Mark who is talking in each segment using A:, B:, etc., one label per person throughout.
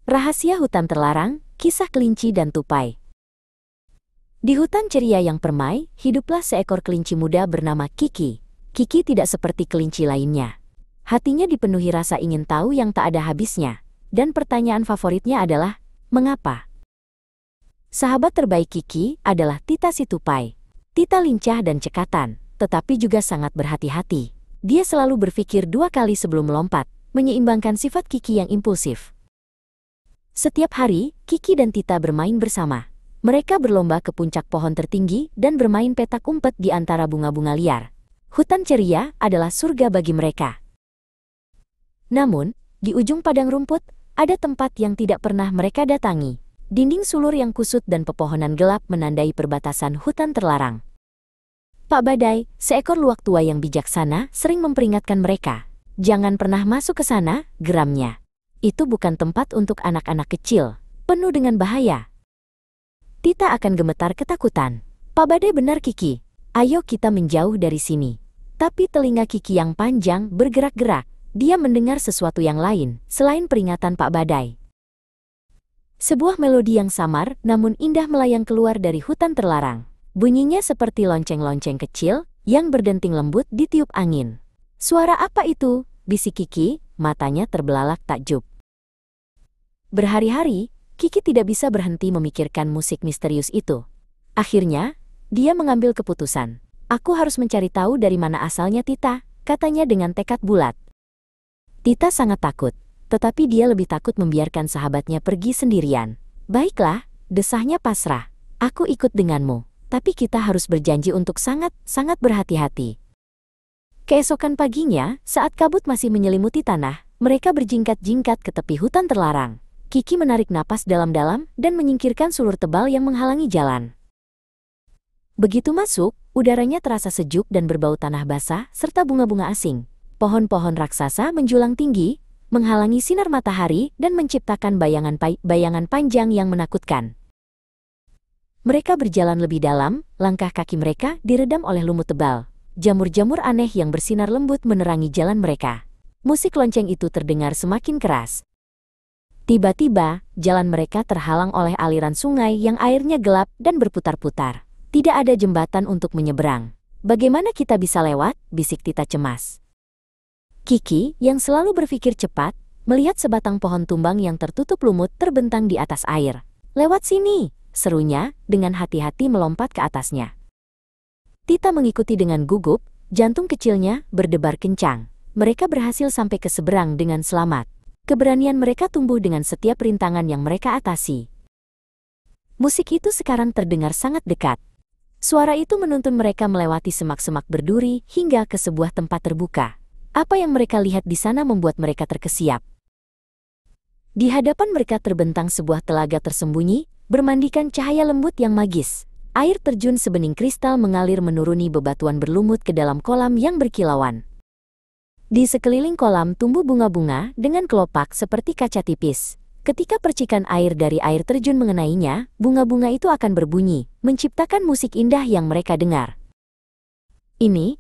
A: Rahasia Hutan Terlarang, Kisah Kelinci dan Tupai. Di hutan ceria yang permai, hiduplah seekor kelinci muda bernama Kiki. Kiki tidak seperti kelinci lainnya. Hatinya dipenuhi rasa ingin tahu yang tak ada habisnya. Dan pertanyaan favoritnya adalah, mengapa? Sahabat terbaik Kiki adalah Tita si tupai. Tita lincah dan cekatan, tetapi juga sangat berhati-hati. Dia selalu berpikir 2 kali sebelum melompat, menyeimbangkan sifat Kiki yang impulsif. Setiap hari, Kiki dan Tita bermain bersama. Mereka berlomba ke puncak pohon tertinggi dan bermain petak umpet di antara bunga-bunga liar. Hutan ceria adalah surga bagi mereka. Namun, di ujung padang rumput, ada tempat yang tidak pernah mereka datangi. Dinding sulur yang kusut dan pepohonan gelap menandai perbatasan hutan terlarang. Pak Badai, seekor luwak tua yang bijaksana, sering memperingatkan mereka. Jangan pernah masuk ke sana, geramnya. Itu bukan tempat untuk anak-anak kecil, penuh dengan bahaya. Tita akan gemetar ketakutan. Pak Badai benar Kiki, ayo kita menjauh dari sini. Tapi telinga Kiki yang panjang bergerak-gerak, dia mendengar sesuatu yang lain, selain peringatan Pak Badai. Sebuah melodi yang samar namun indah melayang keluar dari hutan terlarang. Bunyinya seperti lonceng-lonceng kecil yang berdenting lembut ditiup angin. Suara apa itu? Bisik Kiki, matanya terbelalak takjub. Berhari-hari, Kiki tidak bisa berhenti memikirkan musik misterius itu. Akhirnya, dia mengambil keputusan. Aku harus mencari tahu dari mana asalnya Tita, katanya dengan tekad bulat. Tita sangat takut, tetapi dia lebih takut membiarkan sahabatnya pergi sendirian. Baiklah, desahnya pasrah. Aku ikut denganmu, tapi kita harus berjanji untuk sangat berhati-hati. Keesokan paginya, saat kabut masih menyelimuti tanah, mereka berjingkat-jingkat ke tepi hutan terlarang. Kiki menarik napas dalam-dalam dan menyingkirkan sulur tebal yang menghalangi jalan. Begitu masuk, udaranya terasa sejuk dan berbau tanah basah serta bunga-bunga asing. Pohon-pohon raksasa menjulang tinggi, menghalangi sinar matahari dan menciptakan bayangan panjang yang menakutkan. Mereka berjalan lebih dalam, langkah kaki mereka diredam oleh lumut tebal. Jamur-jamur aneh yang bersinar lembut menerangi jalan mereka. Musik lonceng itu terdengar semakin keras. Tiba-tiba, jalan mereka terhalang oleh aliran sungai yang airnya gelap dan berputar-putar. Tidak ada jembatan untuk menyeberang. Bagaimana kita bisa lewat? Bisik Tita cemas. Kiki, yang selalu berpikir cepat, melihat sebatang pohon tumbang yang tertutup lumut terbentang di atas air. Lewat sini, serunya, dengan hati-hati melompat ke atasnya. Tita mengikuti dengan gugup, jantung kecilnya berdebar kencang. Mereka berhasil sampai ke seberang dengan selamat. Keberanian mereka tumbuh dengan setiap rintangan yang mereka atasi. Musik itu sekarang terdengar sangat dekat. Suara itu menuntun mereka melewati semak-semak berduri hingga ke sebuah tempat terbuka. Apa yang mereka lihat di sana membuat mereka terkesiap. Di hadapan mereka terbentang sebuah telaga tersembunyi, bermandikan cahaya lembut yang magis. Air terjun sebening kristal mengalir menuruni bebatuan berlumut ke dalam kolam yang berkilauan. Di sekeliling kolam tumbuh bunga-bunga dengan kelopak seperti kaca tipis. Ketika percikan air dari air terjun mengenainya, bunga-bunga itu akan berbunyi, menciptakan musik indah yang mereka dengar. Ini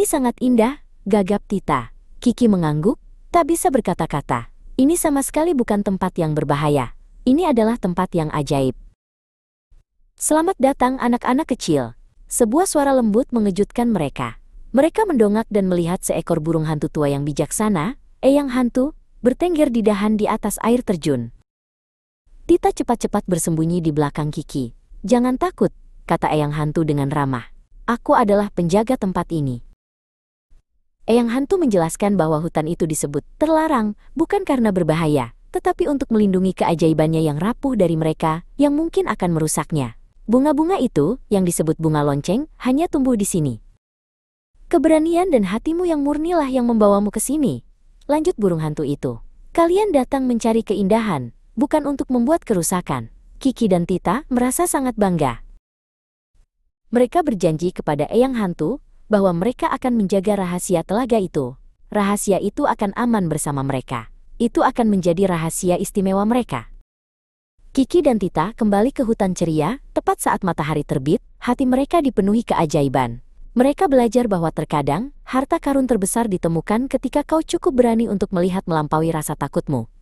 A: sangat indah, gagap Tita. Kiki mengangguk, tak bisa berkata-kata. Ini sama sekali bukan tempat yang berbahaya. Ini adalah tempat yang ajaib. Selamat datang anak-anak kecil. Sebuah suara lembut mengejutkan mereka. Mereka mendongak dan melihat seekor burung hantu tua yang bijaksana, Eyang Hantu, bertengger di dahan di atas air terjun. Tita cepat-cepat bersembunyi di belakang Kiki. Jangan takut, kata Eyang Hantu dengan ramah. Aku adalah penjaga tempat ini. Eyang Hantu menjelaskan bahwa hutan itu disebut terlarang, bukan karena berbahaya, tetapi untuk melindungi keajaibannya yang rapuh dari mereka, yang mungkin akan merusaknya. Bunga-bunga itu, yang disebut bunga lonceng, hanya tumbuh di sini. Keberanian dan hatimu yang murnilah yang membawamu ke sini. Lanjut burung hantu itu. Kalian datang mencari keindahan, bukan untuk membuat kerusakan. Kiki dan Tita merasa sangat bangga. Mereka berjanji kepada Eyang Hantu bahwa mereka akan menjaga rahasia telaga itu. Rahasia itu akan aman bersama mereka. Itu akan menjadi rahasia istimewa mereka. Kiki dan Tita kembali ke hutan ceria, tepat saat matahari terbit, hati mereka dipenuhi keajaiban. Mereka belajar bahwa terkadang, harta karun terbesar ditemukan ketika kau cukup berani untuk melihat melampaui rasa takutmu.